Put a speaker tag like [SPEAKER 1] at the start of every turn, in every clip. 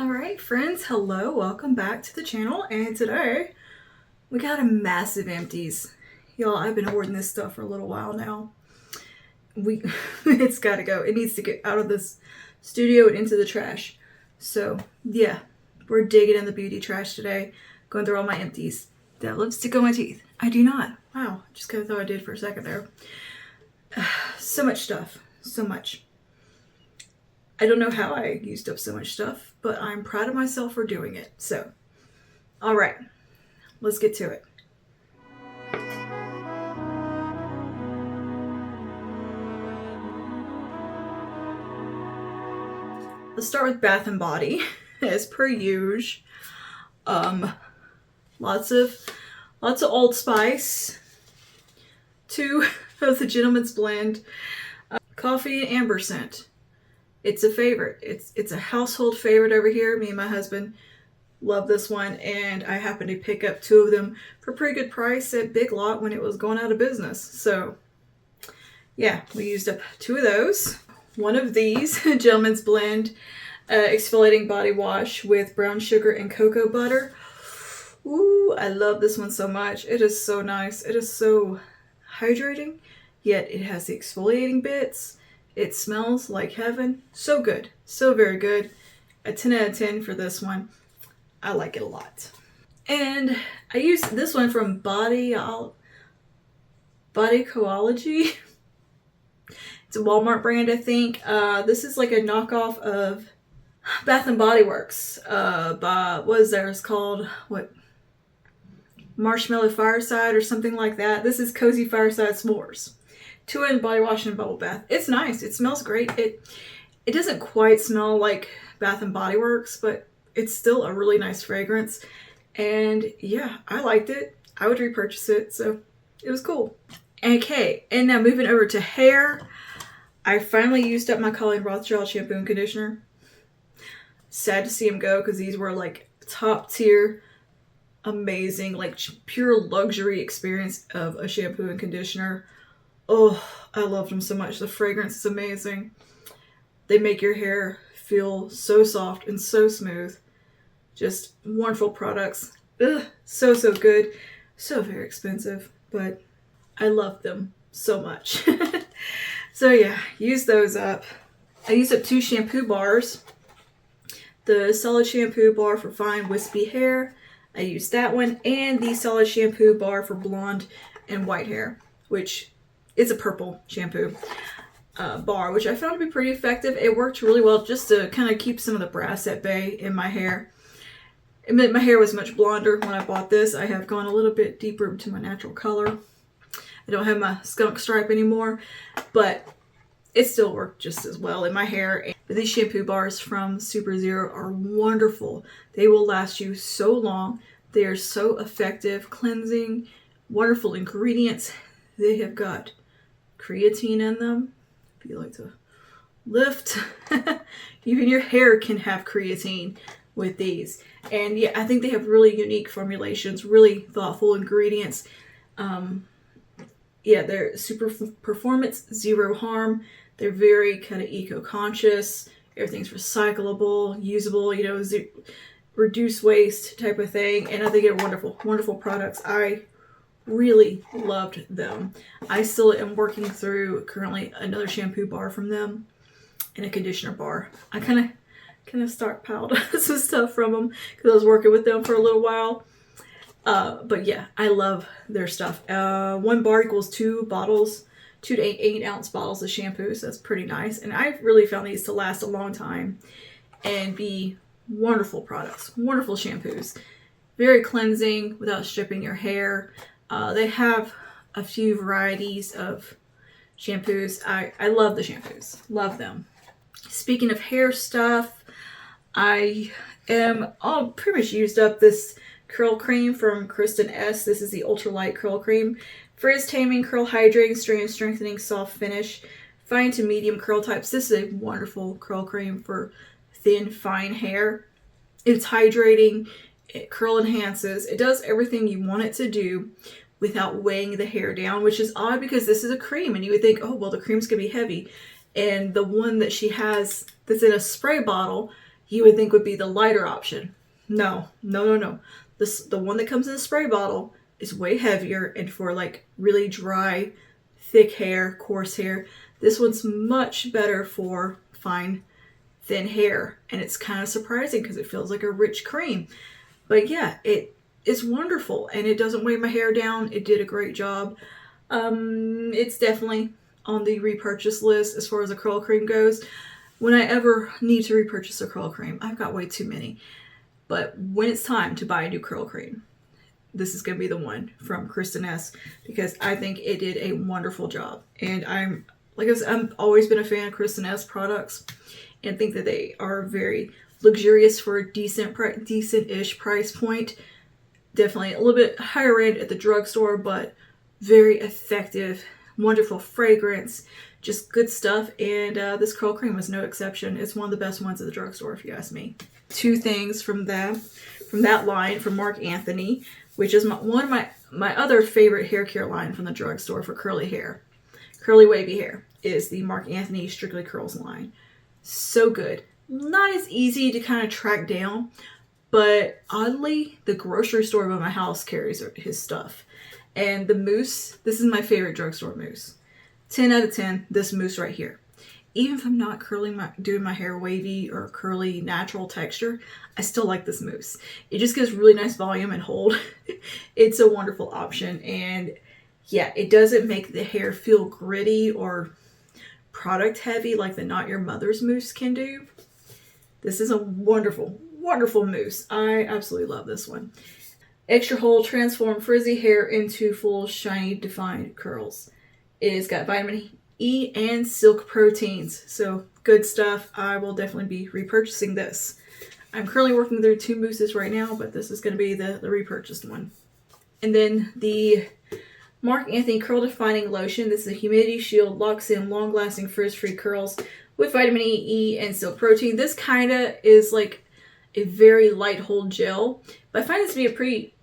[SPEAKER 1] Alright friends, hello, welcome back to the channel, and today we got a massive Empties. Y'all, I've been hoarding this stuff for a little while now. It's gotta go. It needs to get out of this studio and into the trash. So yeah, we're digging in the beauty trash today, going through all my Empties. That lipstick on my teeth. I do not. Wow, just kinda thought I did for a second there. So much stuff, so much. I don't know how I used up so much stuff, but I'm proud of myself for doing it. So, all right, let's get to it. Let's start with Bath and Body, as per usual. Lots of Old Spice. 2 of the Gentleman's Blend coffee and amber scent. It's a favorite. It's a household favorite over here. Me and my husband love this one, and I happened to pick up 2 of them for a pretty good price at Big Lot when it was going out of business. So yeah, we used up 2 of those. One of these, Gentleman's Blend exfoliating body wash with brown sugar and cocoa butter. Ooh, I love this one so much. It is so nice. It is so hydrating, yet it has the exfoliating bits. It smells like heaven. So good. So very good. A 10 out of 10 for this one. I like it a lot. And I used this one from Body Coology. It's a Walmart brand, I think. This is like a knockoff of Bath and Body Works. What is theirs called? What? Marshmallow Fireside or something like that. This is Cozy Fireside S'mores. 2-in body wash and bubble bath. It's nice. It smells great. It doesn't quite smell like Bath and Body Works, but it's still a really nice fragrance. And yeah, I liked it. I would repurchase it, so it was cool. Okay, and now moving over to hair. I finally used up my Colleen Rothschild shampoo and conditioner. Sad to see them go because these were like top tier, amazing, like pure luxury experience of a shampoo and conditioner. Oh, I loved them so much. The fragrance is amazing. They make your hair feel so soft and so smooth. Just wonderful products. Ugh, so good. So very expensive, but I love them so much. So yeah, use those up. I used up 2 shampoo bars. The Solid Shampoo bar for fine wispy hair. I used that one, and the Solid Shampoo bar for blonde and white hair, which is a purple shampoo bar, which I found to be pretty effective. It worked really well just to kind of keep some of the brass at bay in my hair. My hair was much blonder when I bought this. I have gone a little bit deeper into my natural color. I don't have my skunk stripe anymore, but it still worked just as well in my hair. But these shampoo bars from Super Zero are wonderful. They will last you so long. They are so effective, cleansing, wonderful ingredients. They have got creatine in them. If you like to lift, even your hair can have creatine with these. And yeah, I think they have really unique formulations, really thoughtful ingredients. Yeah, they're super performance, zero harm. They're very kind of eco-conscious. Everything's recyclable, usable, you know, reduce waste type of thing. And I think they're wonderful products. I really loved them. I still am working through currently another shampoo bar from them and a conditioner bar. I kind of stockpiled some stuff from them because I was working with them for a little while. But yeah, I love their stuff. 1 bar equals 2 bottles, 2 to 8 ounce bottles of shampoo, so that's pretty nice. And I've really found these to last a long time and be wonderful products, wonderful shampoos. Very cleansing without stripping your hair. They have a few varieties of shampoos. I love the shampoos. Love them. Speaking of hair stuff, I am pretty much used up this curl cream from Kristen S. This is the Ultralight Curl Cream. Frizz taming, curl hydrating, strengthening, soft finish. Fine to medium curl types. This is a wonderful curl cream for thin, fine hair. It's hydrating. It curl enhances. It does everything you want it to do without weighing the hair down, which is odd because this is a cream and you would think, oh, well, the cream's gonna be heavy. And the one that she has that's in a spray bottle, you would think would be the lighter option. No, no, no, no. The one that comes in a spray bottle is way heavier, and for like really dry, thick hair, coarse hair. This one's much better for fine, thin hair, and it's kind of surprising because it feels like a rich cream. But yeah, it is wonderful, and it doesn't weigh my hair down. It did a great job. It's definitely on the repurchase list as far as a curl cream goes. When I ever need to repurchase a curl cream, I've got way too many. But when it's time to buy a new curl cream, this is going to be the one from Kristen S. because I think it did a wonderful job. And like I said, I've always been a fan of Kristen S products and think that they are very luxurious for a decent-ish price point. Definitely a little bit higher end at the drugstore, but very effective, wonderful fragrance, just good stuff. And this curl cream was no exception. It's one of the best ones at the drugstore, if you ask me. Two things from that line from Mark Anthony, which is one of my other favorite hair care line from the drugstore for curly hair, curly wavy hair, is the Mark Anthony Strictly Curls line. So good. Not as easy to kind of track down, but oddly, the grocery store by my house carries his stuff. And the mousse, this is my favorite drugstore mousse. 10 out of 10, this mousse right here. Even if I'm not doing my hair wavy or curly natural texture, I still like this mousse. It just gives really nice volume and hold. It's a wonderful option. And yeah, it doesn't make the hair feel gritty or product heavy like the Not Your Mother's mousse can do. This is a wonderful, wonderful mousse. I absolutely love this one. Extra Hold transform frizzy hair into full, shiny, defined curls. It's got vitamin E and silk proteins. So good stuff. I will definitely be repurchasing this. I'm currently working through two mousses right now, but this is going to be the repurchased one. And then the Mark Anthony Curl Defining Lotion. This is a humidity shield, locks in long-lasting frizz-free curls with vitamin E and silk protein. This kind of is like a very light hold gel, but I find this to be a pretty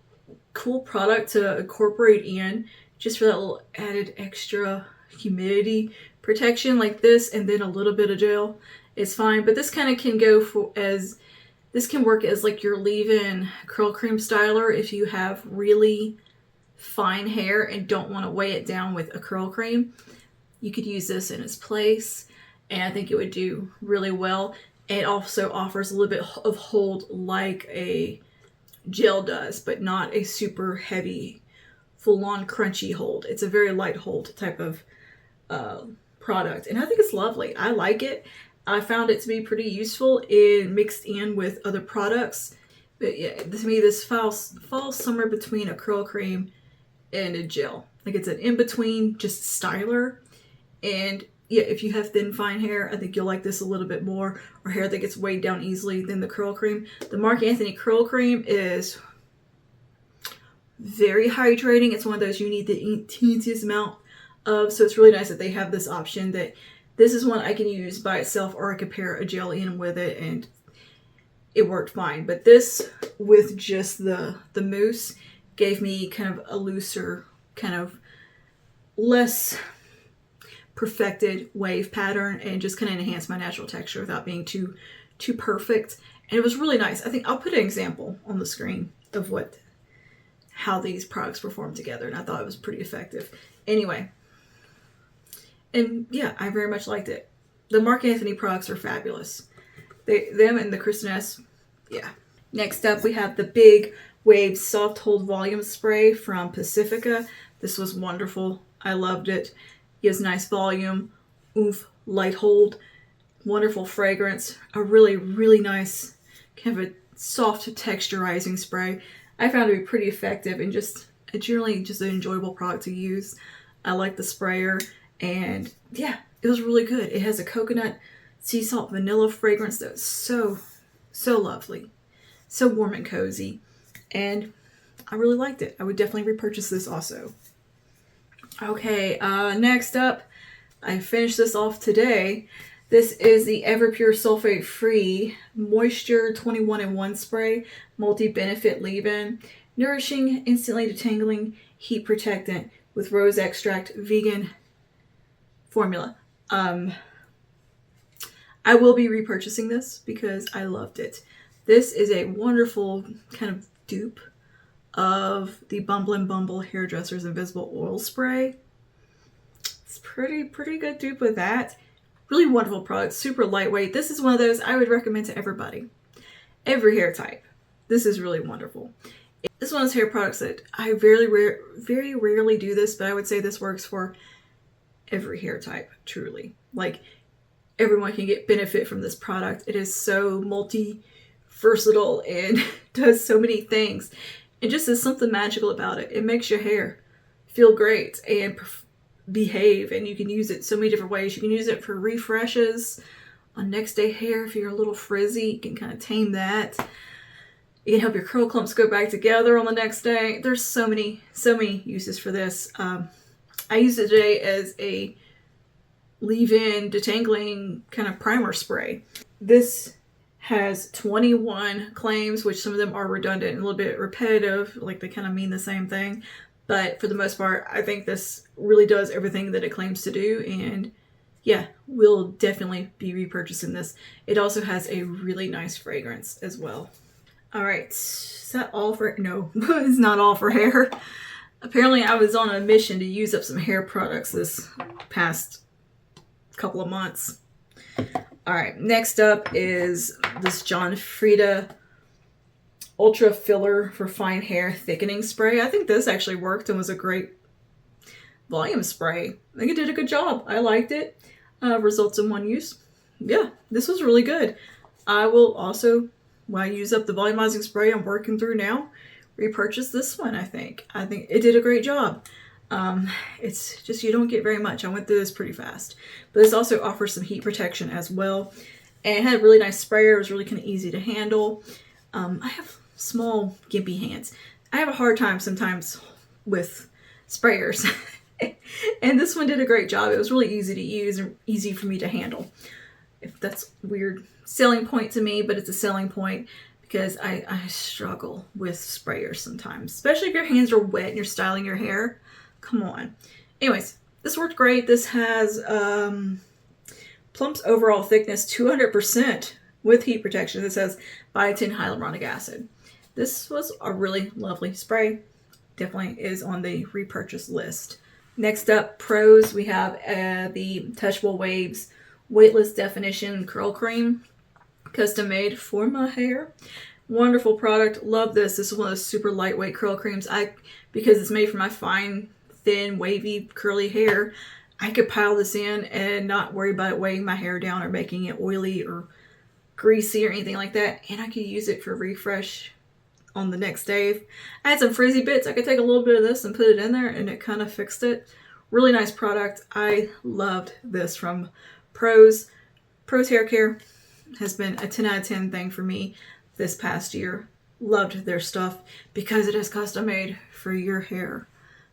[SPEAKER 1] cool product to incorporate in just for that little added extra humidity protection like this, and then a little bit of gel is fine. But this kind of can this can work as like your leave-in curl cream styler if you have really fine hair and don't want to weigh it down with a curl cream. You could use this in its place, and I think it would do really well. It also offers a little bit of hold like a gel does, but not a super heavy, full-on crunchy hold. It's a very light hold type of product, and I think it's lovely. I like it. I found it to be pretty useful mixed in with other products. But yeah, to me, this falls somewhere between a curl cream and a gel. Like it's an in-between, just styler. And yeah, if you have thin, fine hair, I think you'll like this a little bit more, or hair that gets weighed down easily than the curl cream. The Mark Anthony Curl Cream is very hydrating. It's one of those you need the teeniest amount of, so it's really nice that they have this option that this is one I can use by itself, or I could pair a gel in with it, and it worked fine. But this with just the mousse gave me kind of a looser, kind of less perfected wave pattern, and just kind of enhanced my natural texture without being too perfect. And it was really nice. I think I'll put an example on the screen of how these products perform together, and I thought it was pretty effective. Anyway, and yeah, I very much liked it. The Mark Anthony products are fabulous. Them and the Kristen S, yeah. Next up, we have the Big Wave Soft Hold Volume Spray from Pacifica. This was wonderful. I loved it. It has nice volume, oomph, light hold, wonderful fragrance, a really, really nice kind of a soft texturizing spray. I found it to be pretty effective and just generally just an enjoyable product to use. I like the sprayer, and yeah, it was really good. It has a coconut, sea salt, vanilla fragrance that's so lovely, so warm and cozy, and I really liked it. I would definitely repurchase this also. Okay, next up, I finished this off today. This is the Everpure Sulfate Free Moisture 21-in-1 Spray Multi-Benefit Leave-In Nourishing, Instantly Detangling Heat Protectant with Rose Extract Vegan Formula. I I will be repurchasing this because I loved it. This is a wonderful kind of dupe of the Bumble and Bumble Hairdresser's Invisible Oil Spray. It's pretty good dupe with that. Really wonderful product, super lightweight. This is one of those I would recommend to everybody. Every hair type. This is really wonderful. This is one of those hair products that I very rarely do this, but I would say this works for every hair type, truly. Like, everyone can get benefit from this product. It is so multi-versatile and does so many things. It just is something magical about it. It makes your hair feel great and behave, and you can use it so many different ways. You can use it for refreshes on next day hair. If you're a little frizzy, you can kind of tame that. You can help your curl clumps go back together on the next day. There's so many uses for this. I used it today as a leave-in detangling kind of primer spray. This has 21 claims, which some of them are redundant and a little bit repetitive, like they kind of mean the same thing. But for the most part, I think this really does everything that it claims to do. And yeah, we'll definitely be repurchasing this. It also has a really nice fragrance as well. All right, is that all for, no, it's not all for hair. Apparently I was on a mission to use up some hair products this past couple of months. All right, next up is this John Frieda Ultra Filler for Fine Hair Thickening Spray. I think this actually worked and was a great volume spray. I think it did a good job. I liked it. Results in one use. Yeah, this was really good. I will also, when I use up the volumizing spray I'm working through now, repurchase this one, I think. I think it did a great job. It's just, you don't get very much. I went through this pretty fast. But this also offers some heat protection as well. And it had a really nice sprayer. It was really kind of easy to handle. I have small, gimpy hands. I have a hard time sometimes with sprayers. And this one did a great job. It was really easy to use and easy for me to handle. If that's a weird selling point to me, but it's a selling point because I struggle with sprayers sometimes, especially if your hands are wet and you're styling your hair. Come on. Anyways, this worked great. This has Plump's overall thickness 200% with heat protection. This has biotin hyaluronic acid. This was a really lovely spray. Definitely is on the repurchase list. Next up, pros, we have the Touchable Waves Weightless Definition Curl Cream. Custom made for my hair. Wonderful product. Love this. This is one of those super lightweight curl creams. Because it's made for my fine, thin, wavy, curly hair, I could pile this in and not worry about it weighing my hair down or making it oily or greasy or anything like that. And I could use it for refresh on the next day. If I had some frizzy bits, I could take a little bit of this and put it in there and it kind of fixed it. Really nice product. I loved this from Pros. Pros Hair Care has been a 10 out of 10 thing for me this past year. Loved their stuff because it is custom made for your hair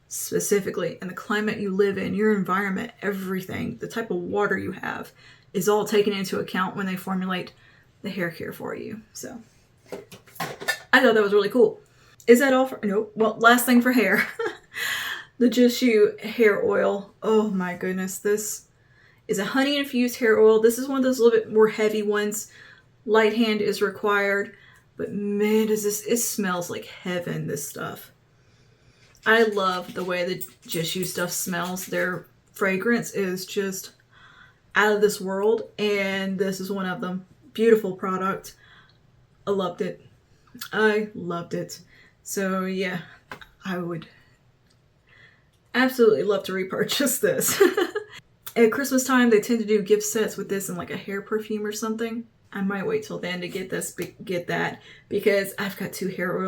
[SPEAKER 1] specifically, and the climate you live in, your environment, everything, the type of water you have is all taken into account when they formulate the hair care for you. So I thought that was really cool. Is that all for, nope. Well, last thing for hair. The Just You hair oil. Oh my goodness. This is a honey infused hair oil. This is one of those little bit more heavy ones. Light hand is required, but man, does this, it smells like heaven, this stuff. I love the way the Just You stuff smells. Their fragrance is just out of this world, and this is one of them. Beautiful product. I loved it. I loved it. So yeah, I would absolutely love to repurchase this. At Christmas time, they tend to do gift sets with this and like a hair perfume or something. I might wait till then to get that because I've got two hair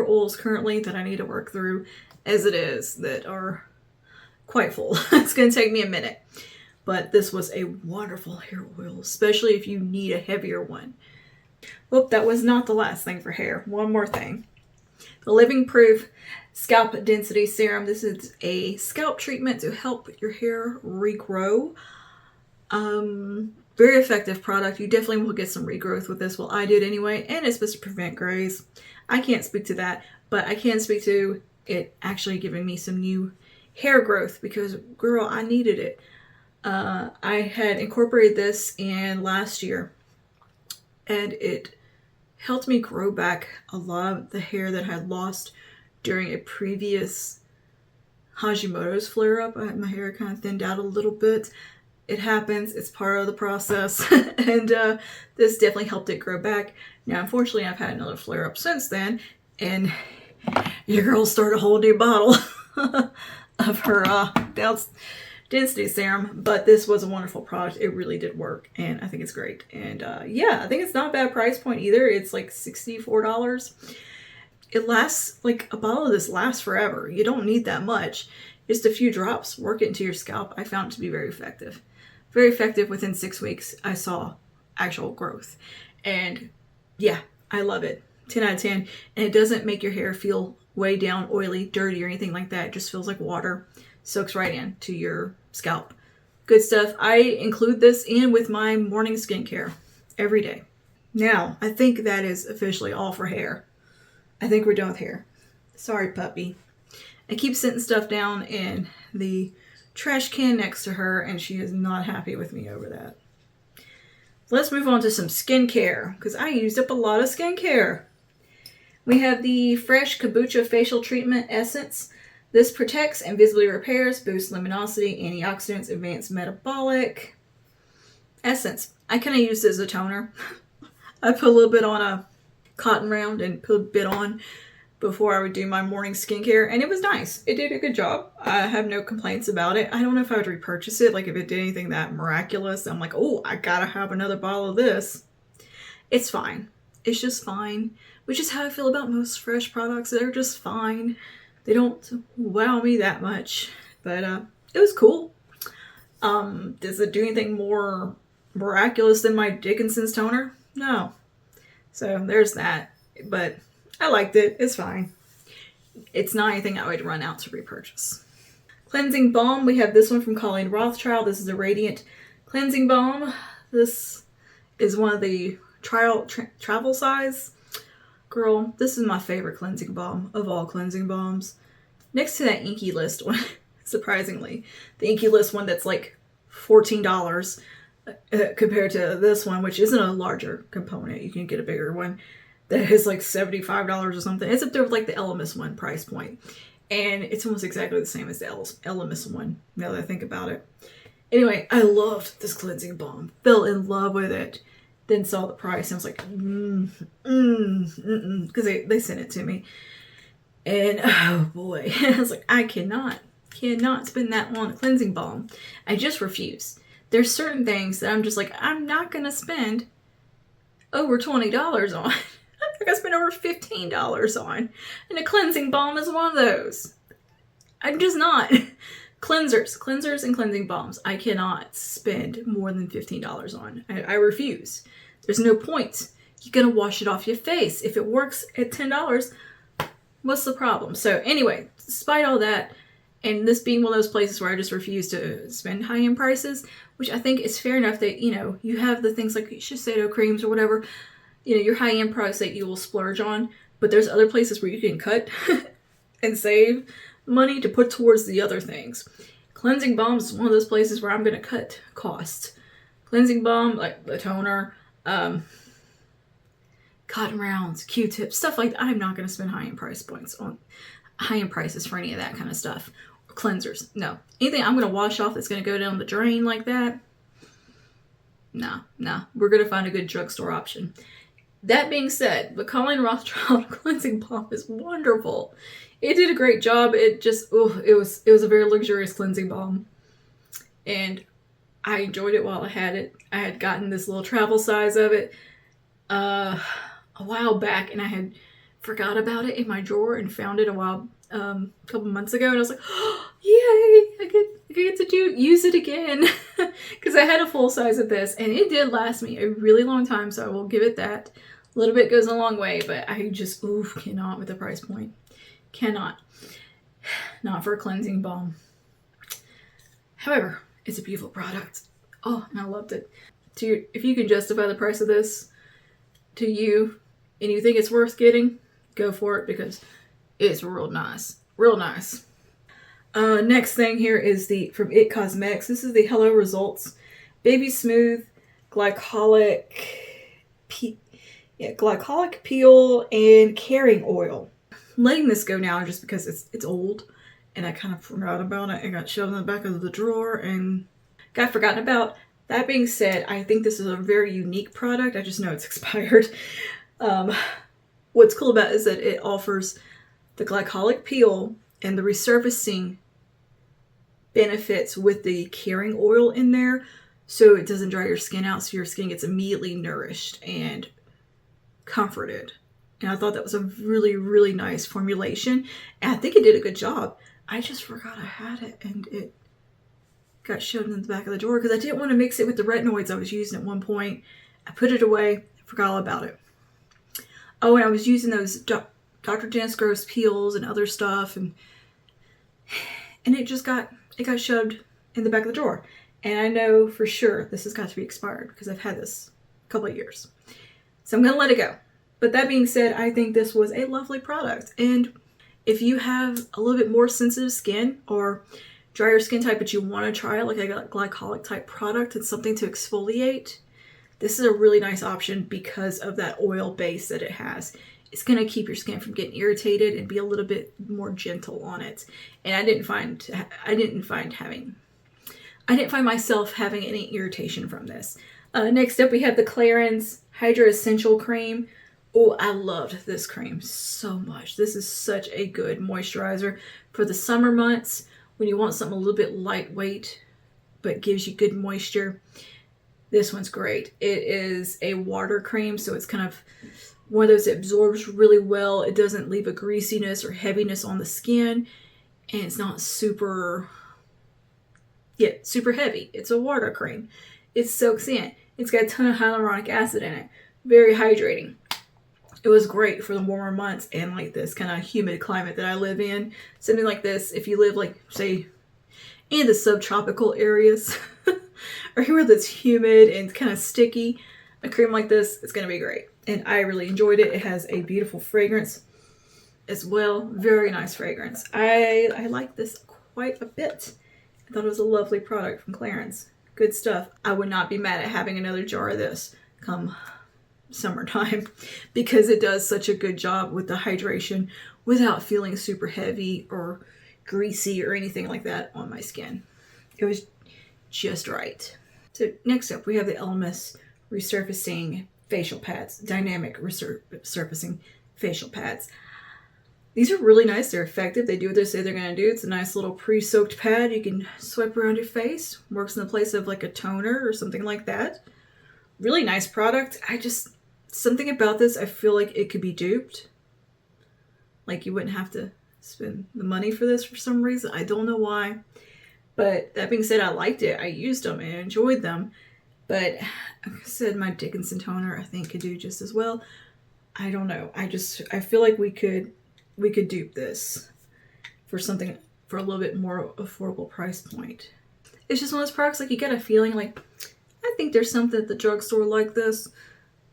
[SPEAKER 1] oils currently that I need to work through as it is that are quite full. It's going to take me a minute. But this was a wonderful hair oil, especially if you need a heavier one. Well, that was not the last thing for hair. One more thing. The Living Proof Scalp Density Serum. This is a scalp treatment to help your hair regrow. Very effective product. You definitely will get some regrowth with this. Well, I did anyway, and it's supposed to prevent grays. I can't speak to that, but I can speak to it actually giving me some new hair growth because, girl, I needed it. I had incorporated this in last year, and it helped me grow back a lot of the hair that I had lost during a previous Hashimoto's flare up. My hair kind of thinned out a little bit. It happens, it's part of the process, and this definitely helped it grow back. Now, unfortunately, I've had another flare up since then, and your girl started a whole new bottle of her density serum, but this was a wonderful product. It really did work, and I think it's great. And yeah, I think it's not a bad price point either. It's like $64. It lasts, like a bottle of this lasts forever. You don't need that much. Just a few drops, work it into your scalp. I found it to be very effective. Very effective. Within 6 weeks, I saw actual growth. And yeah, I love it. 10 out of 10. And it doesn't make your hair feel way down, oily, dirty, or anything like that. It just feels like water. Soaks right in to your scalp. Good stuff. I include this in with my morning skincare every day. Now, I think that is officially all for hair. I think we're done with hair. Sorry, puppy. I keep sitting stuff down in the trash can next to her, and she is not happy with me over that. Let's move on to some skincare, because I used up a lot of skincare. We have the Fresh Kombucha Facial Treatment Essence. This protects and visibly repairs, boosts luminosity, antioxidants, advanced metabolic. Essence. I kind of use this as a toner. I put a little bit on a cotton round and put a bit on before I would do my morning skincare, and it was nice. It did a good job. I have no complaints about it. I don't know if I would repurchase it, like if it did anything that miraculous. I'm like, oh, I gotta have another bottle of this. It's fine. It's just fine, which is how I feel about most Fresh products. They're just fine. They don't wow me that much, but it was cool. Does it do anything more miraculous than my Dickinson's toner? No. So there's that, but I liked it. It's fine. It's not anything I would run out to repurchase. Cleansing balm. We have this one from Colleen Rothschild. This is a Radiant Cleansing Balm. This is one of the travel size. Girl, this is my favorite cleansing balm of all cleansing balms. Next to that Inky List one, surprisingly. The Inky List one that's like $14 compared to this one, which isn't a larger component. You can get a bigger one that is like $75 or something. It's up there with like the Elemis one price point. And it's almost exactly the same as the Elemis one, now that I think about it. Anyway, I loved this cleansing balm. Fell in love with it. Then saw the price and I was like, because they sent it to me. And oh boy, I was like, I cannot spend that on a cleansing balm. I just refuse. There's certain things that I'm just like, I'm not going to spend over $20 on. I think I spent over $15 on. And a cleansing balm is one of those. I'm just not. Cleansers and cleansing balms. I cannot spend more than $15 on. I refuse. There's no point. You're going to wash it off your face. If it works at $10, what's the problem? So anyway, despite all that, and this being one of those places where I just refuse to spend high-end prices, which I think is fair enough that, you have the things like Shiseido creams or whatever, your high-end products that you will splurge on, but there's other places where you can cut and save money to put towards the other things. Cleansing balms is one of those places where I'm going to cut costs. Cleansing balm, like the toner, cotton rounds, Q-tips, stuff like that. I'm not going to spend high-end prices for any of that kind of stuff. Or cleansers, no. Anything I'm going to wash off that's going to go down the drain like that, nah. We're going to find a good drugstore option. That being said, the Colleen Rothschild cleansing balm is wonderful. It did a great job. It just, it was a very luxurious cleansing balm. And I enjoyed it while I had it. I had gotten this little travel size of it a while back, and I had forgot about it in my drawer and found it a couple months ago, and I was like, oh, yay, I get to use it again. Because I had a full size of this, and it did last me a really long time, so I will give it that. A little bit goes a long way, but I just, cannot with the price point. Cannot. Not for a cleansing balm. However, it's a beautiful product. Oh, and I loved it. If you can justify the price of this to you, and you think it's worth getting, go for it, because it's real nice. Real nice. Next thing here is from It Cosmetics. This is the Hello Results Baby Smooth Glycolic Glycolic Peel and Caring Oil. I'm letting this go now just because it's old and I kind of forgot about it. It got shoved in the back of the drawer and got forgotten about. That being said, I think this is a very unique product. I just know it's expired. What's cool about it is that it offers the glycolic peel and the resurfacing benefits with the caring oil in there, so it doesn't dry your skin out, so your skin gets immediately nourished and comforted. And I thought that was a really, really nice formulation, and I think it did a good job. I just forgot I had it, and it got shoved in the back of the drawer because I didn't want to mix it with the retinoids I was using at one point. I put it away, forgot all about it. Oh, and I was using those Dr. Janice Gross peels and other stuff, and it got shoved in the back of the drawer. And I know for sure this has got to be expired because I've had this a couple of years. So I'm going to let it go. But that being said, I think this was a lovely product. And if you have a little bit more sensitive skin or drier skin type, but you want to try like a glycolic type product and something to exfoliate, this is a really nice option because of that oil base that it has. It's going to keep your skin from getting irritated and be a little bit more gentle on it. And I didn't find myself having any irritation from this. Next up, we have the Clarins Hydra Essential Cream. Oh, I loved this cream so much. This is such a good moisturizer for the summer months when you want something a little bit lightweight but gives you good moisture. This one's great. It is a water cream, so it's kind of one of those that absorbs really well. It doesn't leave a greasiness or heaviness on the skin, and it's not super heavy. It's a water cream. It soaks in. It's got a ton of hyaluronic acid in it. Very hydrating. It was great for the warmer months and like this kind of humid climate that I live in. Something like this, if you live like, say, in the subtropical areas or anywhere that's humid and kind of sticky, a cream like this is going to be great. And I really enjoyed it. It has a beautiful fragrance as well. Very nice fragrance. I like this quite a bit. I thought it was a lovely product from Clarins. Good stuff. I would not be mad at having another jar of this come summertime because it does such a good job with the hydration without feeling super heavy or greasy or anything like that on my skin. It was just right. So next up, we have the Elemis Resurfacing Facial Pads, Dynamic Resurfacing Facial Pads. These are really nice. They're effective. They do what they say they're going to do. It's a nice little pre-soaked pad you can swipe around your face. Works in the place of like a toner or something like that. Really nice product. Something about this, I feel like it could be duped. Like you wouldn't have to spend the money for this for some reason. I don't know why. But that being said, I liked it. I used them and enjoyed them. But like I said, my Dickinson toner I think could do just as well. I don't know. I feel like we could dupe this for a little bit more affordable price point. It's just one of those products like you get a feeling like, I think there's something at the drugstore like this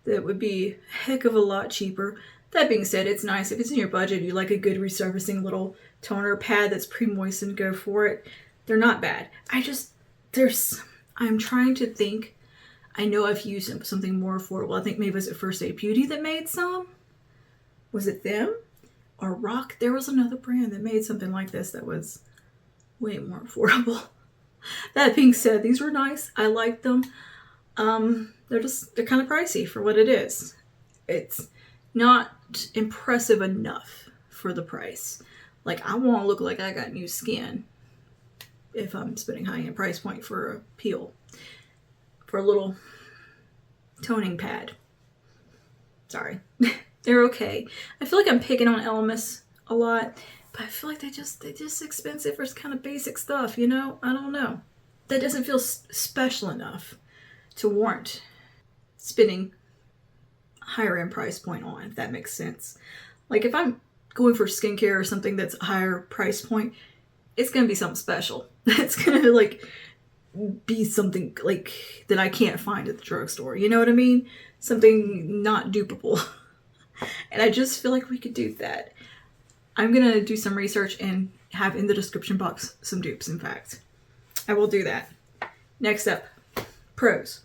[SPEAKER 1] that would be a heck of a lot cheaper. That being said, it's nice. If it's in your budget, you like a good resurfacing little toner pad that's pre-moistened, go for it. They're not bad. I'm trying to think. I know I've used something more affordable. I think maybe it was at First Aid Beauty that made some. Was it them? Or Rock? There was another brand that made something like this that was way more affordable. That being said, these were nice. I liked them. They're kind of pricey for what it is. It's not impressive enough for the price. Like, I want to look like I got new skin if I'm spending high-end price point for a peel. For a little toning pad. Sorry. They're okay. I feel like I'm picking on Elemis a lot, but I feel like they're just expensive for kind of basic stuff, you know? I don't know. That doesn't feel special enough to warrant spending higher end price point on, if that makes sense. Like if I'm going for skincare or something that's a higher price point, it's going to be something special. It's going to like be something like that I can't find at the drugstore. You know what I mean? Something not dupable. And I just feel like we could do that. I'm going to do some research and have in the description box some dupes, in fact. I will do that. Next up, pros.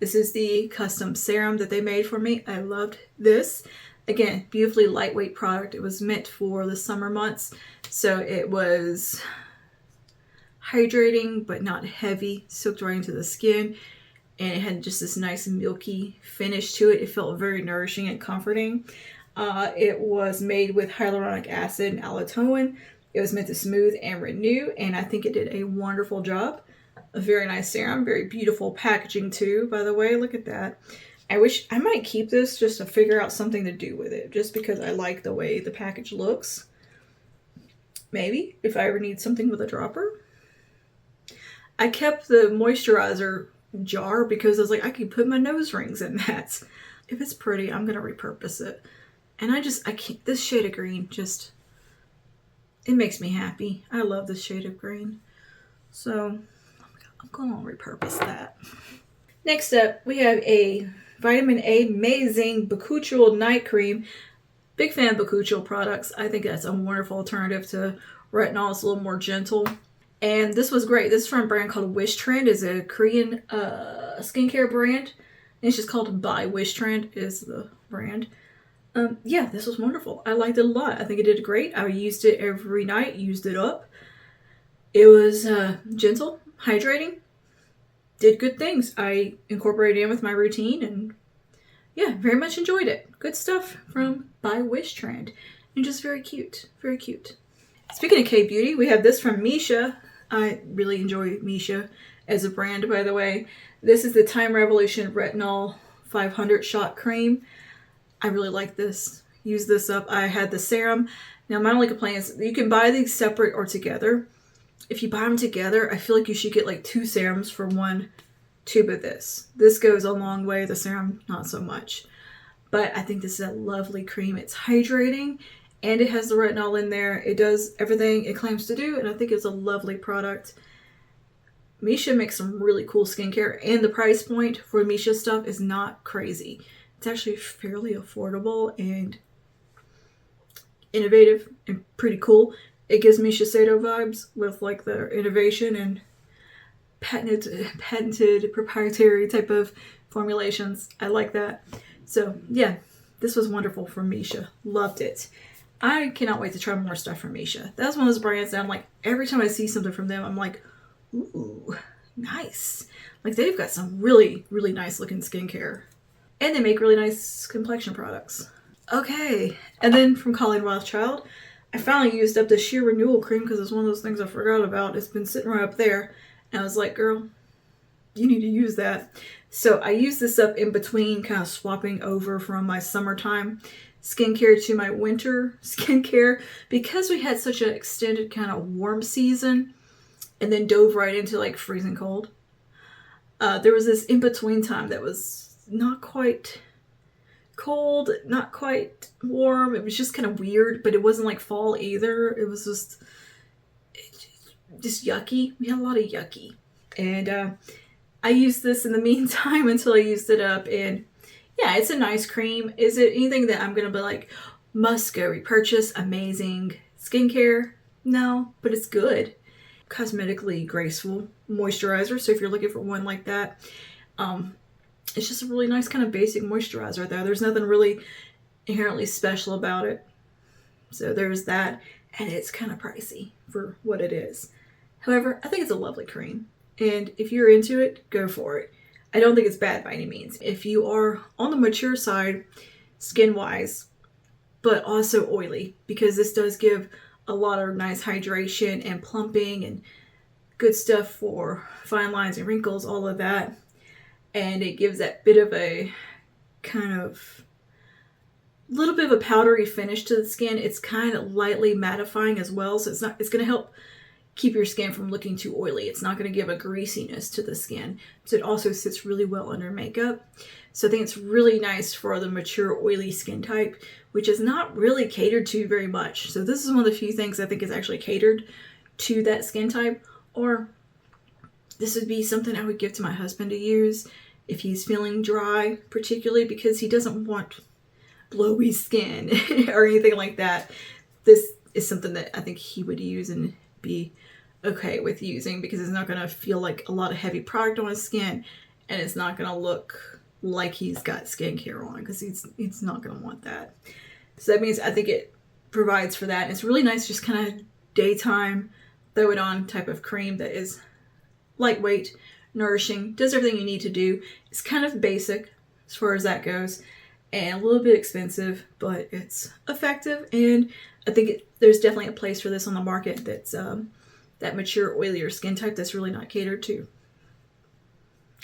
[SPEAKER 1] This is the custom serum that they made for me. I loved this. Again, beautifully lightweight product. It was meant for the summer months. So it was hydrating, but not heavy. Soaked right into the skin. And it had just this nice milky finish to it. It felt very nourishing and comforting. It was made with hyaluronic acid and allantoin. It was meant to smooth and renew. And I think it did a wonderful job. A very nice serum, very beautiful packaging too, by the way. Look at that. I wish I might keep this just to figure out something to do with it, just because I like the way the package looks. Maybe if I ever need something with a dropper. I kept the moisturizer jar because I was like, I could put my nose rings in that. If it's pretty, I'm gonna repurpose it. And I can't, this shade of green just, it makes me happy. I love this shade of green. So I'm going to repurpose that. Next up, we have a Vitamin A Amazing Bakuchiol Night Cream. Big fan of Bakuchiol products. I think that's a wonderful alternative to retinol. It's a little more gentle. And this was great. This is from a brand called Wish Trend. It's a Korean skincare brand. And it's just called By Wish Trend is the brand. Yeah, this was wonderful. I liked it a lot. I think it did great. I used it every night, used it up. It was gentle, hydrating, did good things. I incorporated it in with my routine and yeah, very much enjoyed it. Good stuff from By Wish Trend. And just very cute. Very cute. Speaking of K-Beauty, we have this from Misha. I really enjoy Misha as a brand, by the way. This is the Time Revolution Retinol 500 Shot Cream. I really like this. Use this up. I had the serum. Now, my only complaint is you can buy these separate or together. If you buy them together, I feel like you should get like 2 serums for 1 tube of this. This goes a long way. The serum, not so much. But I think this is a lovely cream. It's hydrating and it has the retinol in there. It does everything it claims to do, and I think it's a lovely product. Misha makes some really cool skincare, and the price point for Misha stuff is not crazy. It's actually fairly affordable and innovative and pretty cool. It gives me Shiseido vibes with like the innovation and patented proprietary type of formulations. I like that. So yeah, this was wonderful from Misha. Loved it. I cannot wait to try more stuff from Misha. That's one of those brands that I'm like, every time I see something from them, I'm like, ooh, nice. Like they've got some really, really nice looking skincare. And they make really nice complexion products. Okay, and then from Colleen Rothschild, I finally used up the Sheer Renewal Cream because it's one of those things I forgot about. It's been sitting right up there. And I was like, girl, you need to use that. So I used this up in between, kind of swapping over from my summertime skincare to my winter skincare. Because we had such an extended kind of warm season and then dove right into like freezing cold. There was this in-between time that was not quite cold, not quite warm. It was just kind of weird, but it wasn't like fall either. It was just yucky. We had a lot of yucky. And I used this in the meantime until I used it up. And yeah, it's a nice cream. Is it anything that I'm going to be like, must go repurchase? Amazing skincare? No, but it's good. Cosmetically graceful moisturizer. So if you're looking for one like that, it's just a really nice kind of basic moisturizer there. There's nothing really inherently special about it. So there's that. And it's kind of pricey for what it is. However, I think it's a lovely cream. And if you're into it, go for it. I don't think it's bad by any means. If you are on the mature side, skin-wise, but also oily, because this does give a lot of nice hydration and plumping and good stuff for fine lines and wrinkles, all of that. And it gives that bit of a kind of little bit of a powdery finish to the skin. It's kind of lightly mattifying as well. So it's going to help keep your skin from looking too oily. It's not going to give a greasiness to the skin. So it also sits really well under makeup. So I think it's really nice for the mature oily skin type, which is not really catered to very much. So this is one of the few things I think is actually catered to that skin type. Or this would be something I would give to my husband to use if he's feeling dry, particularly because he doesn't want blowy skin or anything like that. This is something that I think he would use and be okay with using, because it's not going to feel like a lot of heavy product on his skin, and it's not going to look like he's got skincare on, because he's not going to want that. So that means I think it provides for that. And it's really nice, just kind of daytime, throw it on type of cream that is lightweight, nourishing, does everything you need to do. It's kind of basic as far as that goes, and a little bit expensive, but it's effective. And I think there's definitely a place for this on the market that's that mature, oilier skin type that's really not catered to,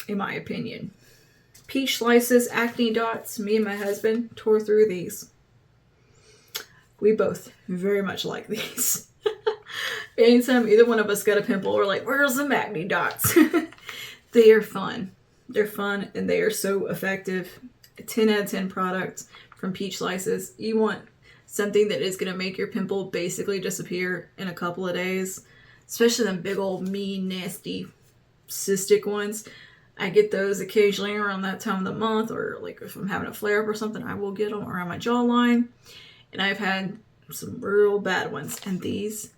[SPEAKER 1] in my opinion. Peach Slices Acne Dots. Me and my husband tore through these. We both very much like these. Anytime either one of us got a pimple, we're like, where's the acne dots? They are fun. They're fun, and they are so effective. A 10 out of 10 product from Peach Slices. You want something that is going to make your pimple basically disappear in a couple of days. Especially them big old mean, nasty, cystic ones. I get those occasionally around that time of the month, or like if I'm having a flare-up or something, I will get them around my jawline. And I've had some real bad ones, and these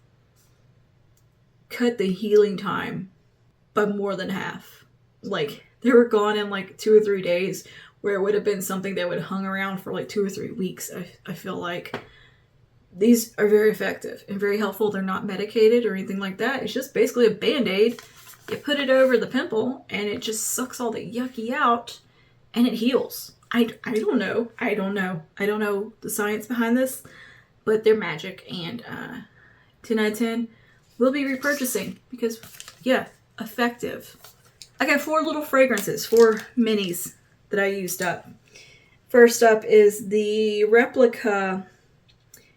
[SPEAKER 1] cut the healing time by more than half. Like, they were gone in like 2 or 3 days, where it would have been something that would have hung around for like 2 or 3 weeks. I feel like these are very effective and very helpful. They're not medicated or anything like that. It's just basically a Band-Aid. You put it over the pimple, and it just sucks all the yucky out, and it heals. I don't know. I don't know the science behind this, but they're magic, and 10 out of 10 will be repurchasing, because, yeah, effective. I got 4 little fragrances, 4 minis that I used up. First up is the Replica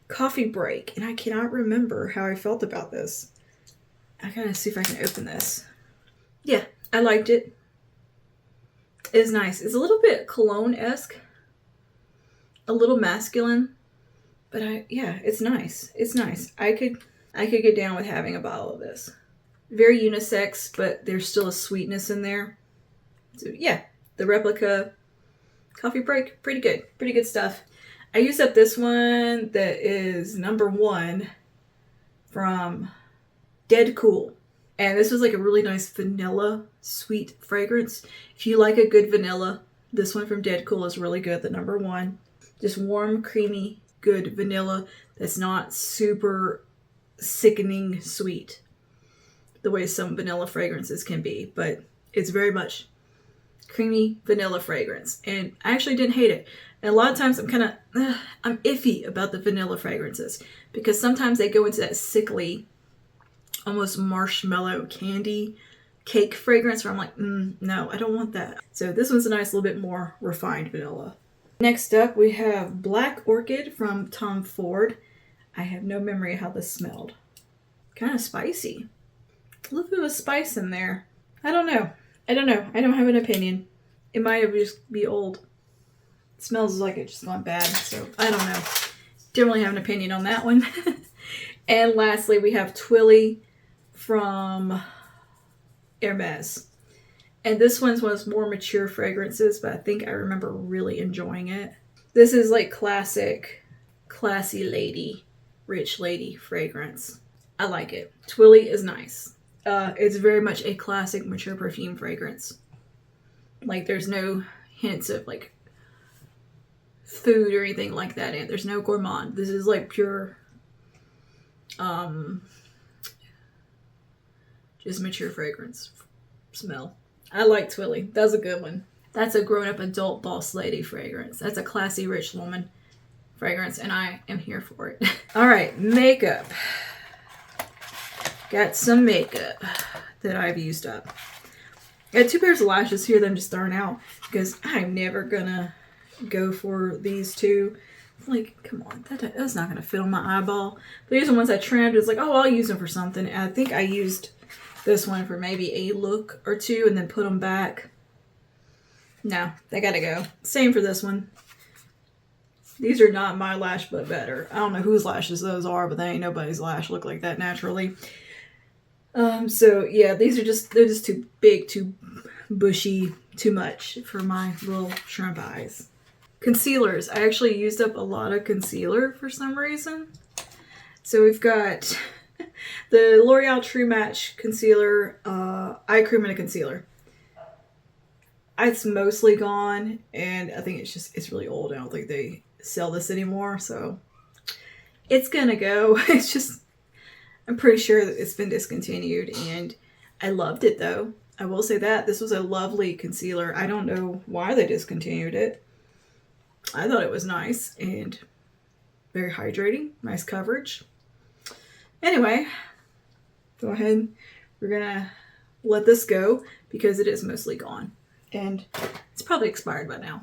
[SPEAKER 1] Coffee Break, and I cannot remember how I felt about this. I gotta see if I can open this. Yeah, I liked it. It's nice. It's a little bit cologne-esque, a little masculine, but it's nice. It's nice. I could get down with having a bottle of this. Very unisex, but there's still a sweetness in there. So yeah, the Replica Coffee Break, pretty good stuff. I used up this one that is number 1 from Dead Cool. And this was like a really nice vanilla sweet fragrance. If you like a good vanilla, this one from Dead Cool is really good, the number 1. Just warm, creamy, good vanilla that's not super sickening sweet the way some vanilla fragrances can be. But it's very much creamy vanilla fragrance. And I actually didn't hate it. And a lot of times I'm iffy about the vanilla fragrances, because sometimes they go into that sickly, almost marshmallow candy cake fragrance where I'm like, no, I don't want that. So this one's a nice little bit more refined vanilla. Next up, we have Black Orchid from Tom Ford. I have no memory of how this smelled. Kind of spicy. A little bit of a spice in there. I don't know. I don't have an opinion. It might have just be old. It smells like it just gone bad, so I don't know. Don't really have an opinion on that one. And lastly, we have Twilly from Hermes. And this one's one of more mature fragrances, but I think I remember really enjoying it. This is like classic, classy lady, rich lady fragrance. I like it. Twilly is nice. It's very much a classic mature perfume fragrance. Like, there's no hints of like food or anything like that in it. There's no gourmand. This is like pure just mature fragrance smell. I like Twilly. That's a good one. That's a grown-up adult boss lady fragrance. That's a classy rich woman fragrance, and I am here for it. All right, makeup. Got some makeup that I've used up. I got 2 pairs of lashes here that I'm just throwing out because I'm never gonna go for these 2. Like, come on, that's not gonna fit on my eyeball. But these are the ones I trimmed. It's like, oh, I'll use them for something. And I think I used this one for maybe a look or 2 and then put them back. No, they gotta go. Same for this one. These are not my lash, but better. I don't know whose lashes those are, but they ain't nobody's lash look like that naturally. So yeah, they're just too big, too bushy, too much for my little shrimp eyes. Concealers. I actually used up a lot of concealer for some reason. So we've got the L'Oreal True Match Concealer, Eye Cream and a Concealer. It's mostly gone, and I think it's really old. I don't think they sell this anymore, so it's gonna go. It's just, I'm pretty sure that it's been discontinued, and I loved it though. I will say that. This was a lovely concealer. I don't know why they discontinued it. I thought it was nice and very hydrating, nice coverage. Anyway, go ahead. We're gonna let this go because it is mostly gone. And it's probably expired by now.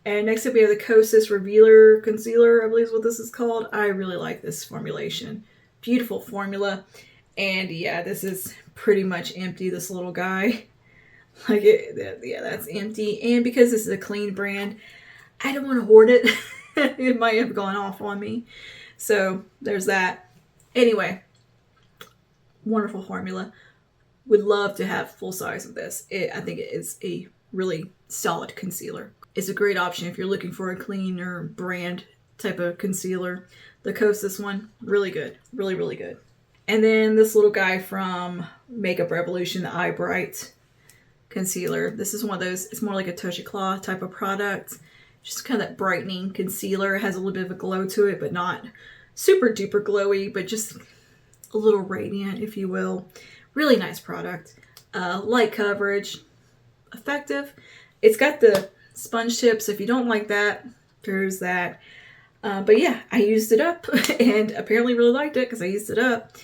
[SPEAKER 1] And next up we have the Kosas Revealer Concealer, I believe is what this is called. I really like this formulation. Beautiful formula. And yeah, this is pretty much empty, this little guy. Like yeah, that's empty. And because this is a clean brand, I don't want to hoard it. It might have gone off on me. So there's that. Anyway, wonderful formula. Would love to have full size of this. I think it is a really solid concealer. It's a great option if you're looking for a cleaner brand type of concealer. The Kosas one, really good. Really, really good. And then this little guy from Makeup Revolution, the Eye Bright Concealer. This is one of those, it's more like a Touch of Claw type of product. Just kind of that brightening concealer. It has a little bit of a glow to it, but not super duper glowy, but just a little radiant, if you will. Really nice product. Light coverage. Effective. It's got the sponge tip, so if you don't like that, there's that. But yeah, I used it up and apparently really liked it because I used it up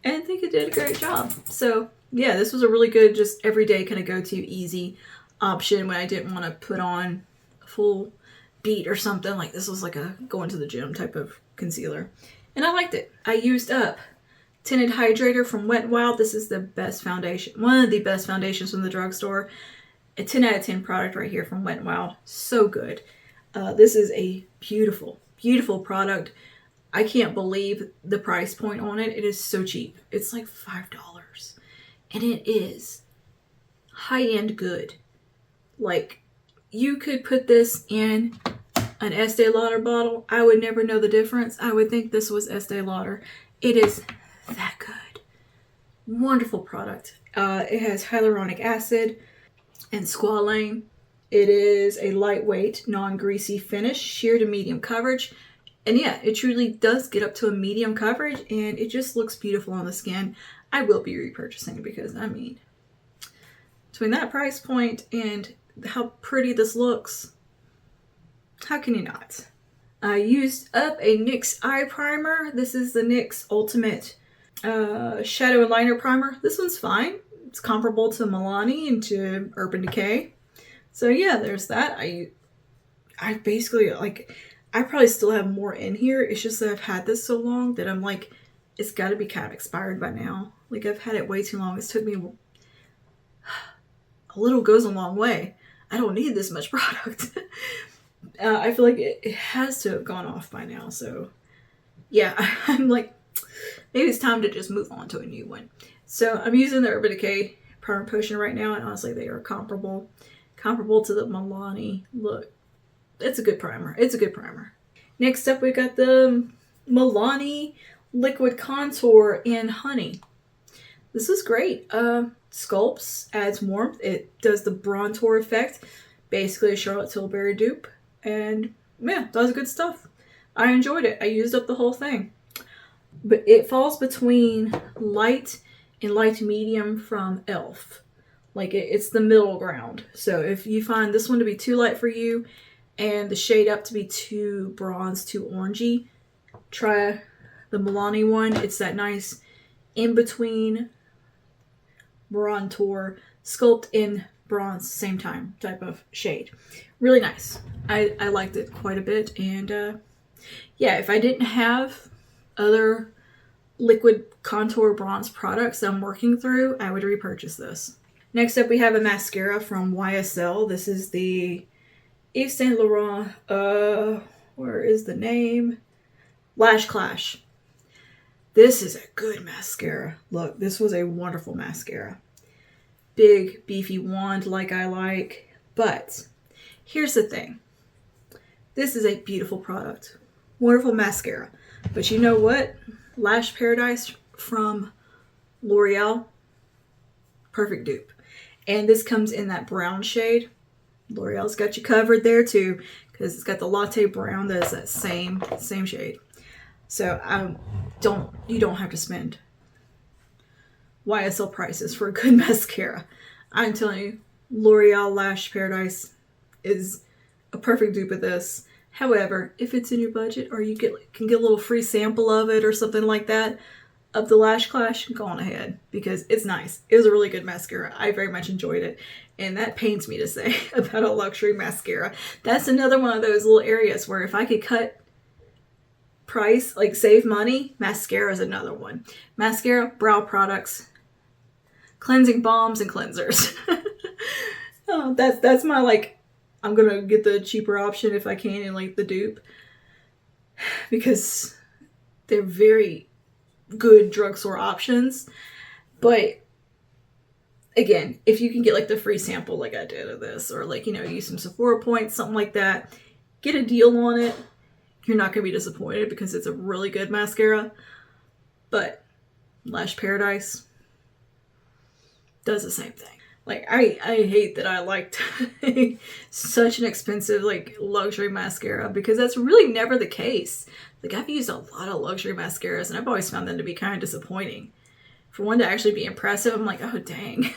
[SPEAKER 1] and I think it did a great job. So yeah, this was a really good, just everyday kind of go-to easy option when I didn't want to put on a full beat or something. Like this was like a going to the gym type of concealer. And I liked it. I used up Tinted Hydrator from Wet n Wild. This is the best foundation, one of the best foundations from the drugstore. A 10 out of 10 product right here from Wet n Wild. So good. This is a beautiful, beautiful product. I can't believe the price point on it. It is so cheap. It's like $5. And it is high-end good. Like, you could put this in an Estee Lauder bottle. I would never know the difference. I would think this was Estee Lauder. It is that good. Wonderful product. It has hyaluronic acid and squalane. It is a lightweight, non-greasy finish, sheer to medium coverage. And yeah, it truly does get up to a medium coverage and it just looks beautiful on the skin. I will be repurchasing it because, I mean, between that price point and how pretty this looks, how can you not? I used up a NYX eye primer. This is the NYX Ultimate Shadow and Liner Primer. This one's fine. It's comparable to Milani and to Urban Decay. So yeah, there's that. I basically, like, I probably still have more in here. It's just that I've had this so long that I'm like, it's got to be kind of expired by now. Like, I've had it way too long. It's took me, a little goes a long way. I don't need this much product. I feel like it has to have gone off by now. So yeah, I'm like, maybe it's time to just move on to a new one. So I'm using the Urban Decay Primer Potion right now. And honestly, they are comparable to the Milani. Look, it's a good primer. It's a good primer. Next up, we got the Milani Liquid Contour in Honey. This is great. Sculpts, adds warmth. It does the Bronzer effect. Basically a Charlotte Tilbury dupe. And yeah, does good stuff. I enjoyed it. I used up the whole thing. But it falls between light and light medium from e.l.f. Like it's the middle ground. So if you find this one to be too light for you and the shade up to be too bronze, too orangey, try the Milani one. It's that nice in-between Bronzer, sculpt in bronze, same time type of shade. Really nice. I liked it quite a bit. And yeah, if I didn't have other liquid contour bronze products that I'm working through, I would repurchase this. Next up, we have a mascara from YSL. This is the Yves Saint Laurent, where is the name? Lash Clash. This is a good mascara. Look, this was a wonderful mascara. Big, beefy wand like I like. But here's the thing. This is a beautiful product. Wonderful mascara. But you know what? Lash Paradise from L'Oreal. Perfect dupe. And this comes in that brown shade. L'Oreal's got you covered there too, because it's got the latte brown that is that same shade. So you don't have to spend YSL prices for a good mascara. I'm telling you, L'Oreal Lash Paradise is a perfect dupe of this. However, if it's in your budget or you can get a little free sample of it or something like that, of the Lash Clash, go on ahead because it's nice. It was a really good mascara. I very much enjoyed it. And that pains me to say about a luxury mascara. That's another one of those little areas where if I could cut price, like save money, mascara is another one. Mascara, brow products, cleansing balms, and cleansers. Oh, that's my like, I'm going to get the cheaper option if I can and like the dupe. Because they're very good drugstore options. But again, if you can get like the free sample like I did of this, or like, use some Sephora points, something like that, get a deal on it, you're not going to be disappointed because it's a really good mascara. But Lash Paradise does the same thing. Like, I hate that I liked such an expensive, like, luxury mascara because that's really never the case. Like, I've used a lot of luxury mascaras and I've always found them to be kind of disappointing. For one to actually be impressive, I'm like, oh, dang.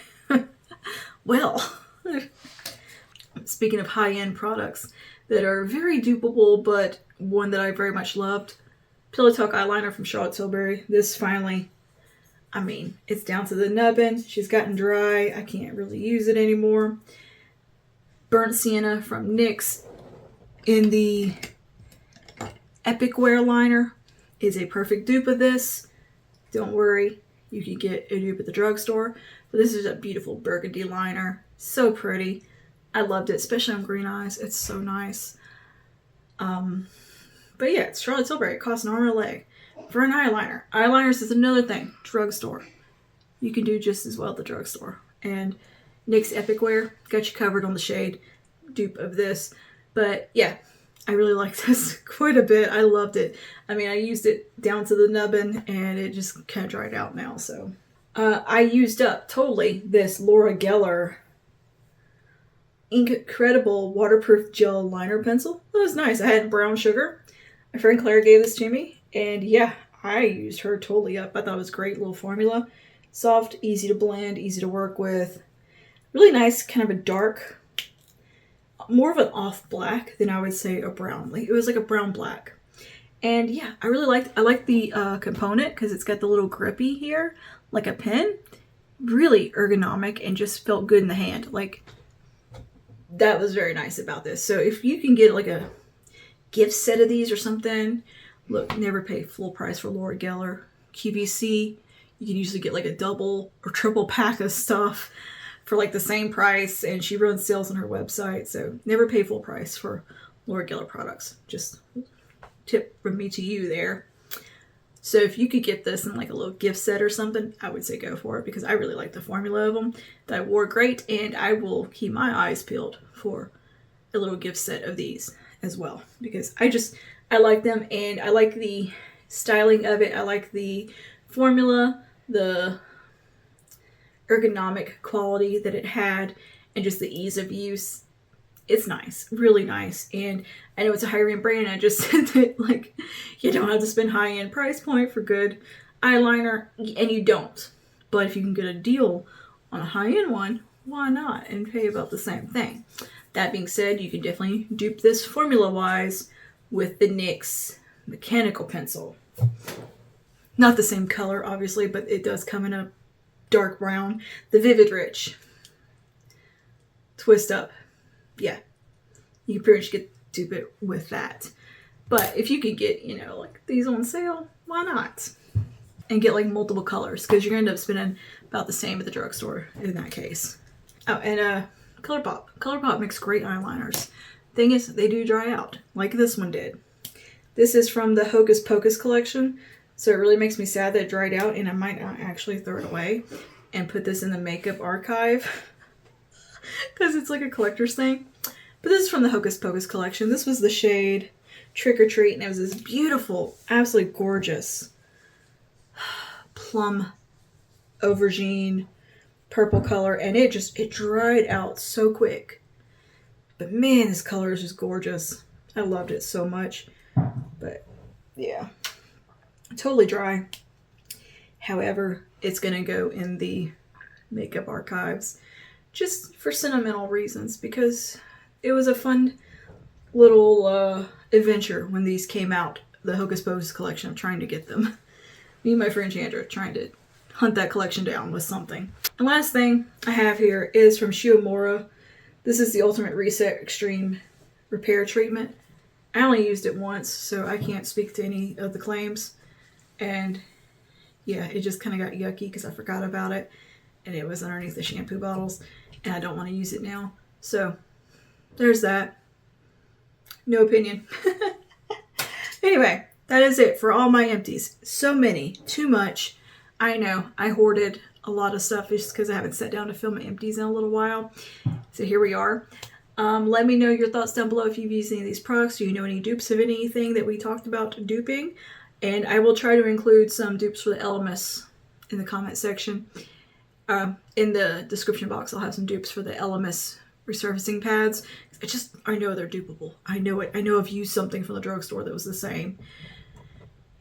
[SPEAKER 1] Well, speaking of high-end products that are very dupable, but one that I very much loved, Pillow Talk eyeliner from Charlotte Tilbury. This finally, I mean, it's down to the nubbin. She's gotten dry. I can't really use it anymore. Burnt Sienna from NYX in the Epic Wear liner is a perfect dupe of this. Don't worry, you can get a dupe at the drugstore. But this is a beautiful burgundy liner. So pretty. I loved it, especially on green eyes. It's so nice. But yeah, it's Charlotte Tilbury. It costs an arm and a leg. For an eyeliner. Eyeliners is another thing. Drugstore. You can do just as well at the drugstore. And NYX Epic Wear got you covered on the shade dupe of this. But yeah, I really liked this quite a bit. I loved it. I mean, I used it down to the nubbin and it just kind of dried out now. So I used up totally this Laura Geller Incredible Waterproof Gel Liner Pencil. That was nice. I had brown sugar. My friend Claire gave this to me. And yeah, I used her totally up. I thought it was a great little formula. Soft, easy to blend, easy to work with. Really nice, kind of a dark, more of an off black than I would say a brown. Like, it was like a brown black. And yeah, I like the component because it's got the little grippy here, like a pen. Really ergonomic and just felt good in the hand. Like, that was very nice about this. So if you can get like a gift set of these or something, look, never pay full price for Laura Geller. QVC, you can usually get like a double or triple pack of stuff for like the same price, and she runs sales on her website. So never pay full price for Laura Geller products. Just tip from me to you there. So if you could get this in like a little gift set or something, I would say go for it because I really like the formula of them. That wore great, and I will keep my eyes peeled for a little gift set of these as well because I like them and I like the styling of it. I like the formula, the ergonomic quality that it had, and just the ease of use. It's nice, really nice. And I know it's a higher-end brand. I just said that, like, you don't have to spend high-end price point for good eyeliner, and you don't. But if you can get a deal on a high-end one, why not? And pay about the same thing. That being said, you can definitely dupe this formula-wise with the NYX mechanical pencil. Not the same color, obviously, but it does come in a dark brown. The Vivid Rich Twist Up. Yeah, you can pretty much dupe it with that. But if you could get, like these on sale, why not? And get like multiple colors because you're going to end up spending about the same at the drugstore in that case. Oh, and ColourPop. ColourPop makes great eyeliners. Thing is, they do dry out, like this one did. This is from the Hocus Pocus collection, so it really makes me sad that it dried out, and I might not actually throw it away and put this in the makeup archive because it's like a collector's thing. But this is from the Hocus Pocus collection. This was the shade Trick or Treat, and it was this beautiful, absolutely gorgeous plum aubergine purple color, and it dried out so quick. But man, this color is just gorgeous. I loved it so much. But yeah, totally dry. However, it's going to go in the makeup archives just for sentimental reasons, because it was a fun little adventure when these came out, the Hocus Pocus collection, of trying to get them. Me and my friend Chandra trying to hunt that collection down with something. And last thing I have here is from Shiomura. This is the Ultimate Reset Extreme Repair Treatment. I only used it once, so I can't speak to any of the claims. And yeah, it just kind of got yucky because I forgot about it. And it was underneath the shampoo bottles. And I don't want to use it now. So, there's that. No opinion. Anyway, that is it for all my empties. So many. Too much. I know. I hoarded a lot of stuff just because I haven't sat down to film my empties in a little while. So here we are. Let me know your thoughts down below if you've used any of these products. Do you know any dupes of anything that we talked about duping? And I will try to include some dupes for the LMS in the comment section. In the description box, I'll have some dupes for the LMS resurfacing pads. I know they're dupeable. I know it. I know I've used something from the drugstore that was the same.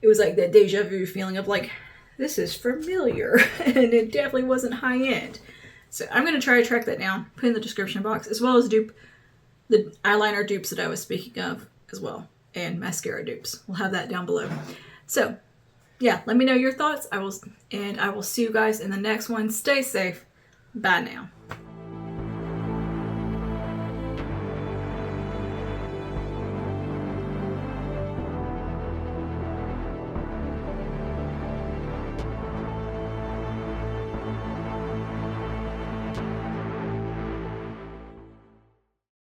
[SPEAKER 1] It was like that deja vu feeling of like, this is familiar. And it definitely wasn't high end. So I'm going to try to track that down, put in the description box, as well as the eyeliner dupes that I was speaking of as well. And mascara dupes. We'll have that down below. So, yeah, let me know your thoughts. I will see you guys in the next one. Stay safe. Bye now.